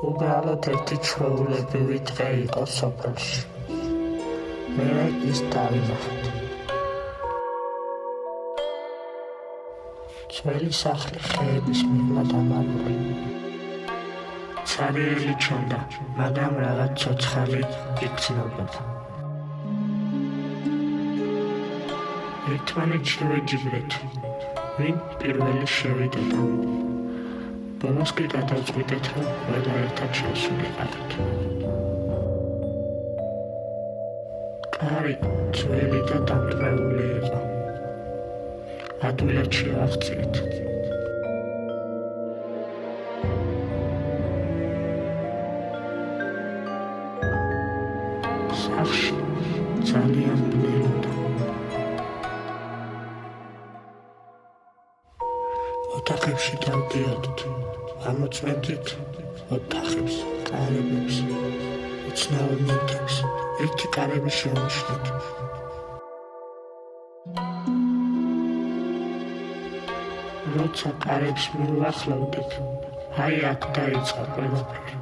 უბრალოდ ერთი ჩვეულებრივი დღე იყო სოფელში. მე ის დავინახეთ. ძველი სახლი ხეების მიღმა დამალული. ცარიელი ჩონდა, მაგრამ რაღაც ცოცხალი იქცნობოდა. ერთმანეთში ვეჯიბრეთ, ვინ პირველი შევიდოდა. ბოლოს კი გადავწყვიტეთ, რომ ყველა ერთად შევსულიყავით. კარი ძველი და დამტვრეული იყო. ადვილად შევაღწიეთ. სახლში ძალიან ბნელოდა. ოთახებში დავდიოდით, ამოწმებდით ოთახებს, კარებებს, უცნაურ ნივთებს, ერთი კარები შევნიშნეთ. როცა კარებს მივუახლოვდით, აი აქ დაიწყო ყველაფერი.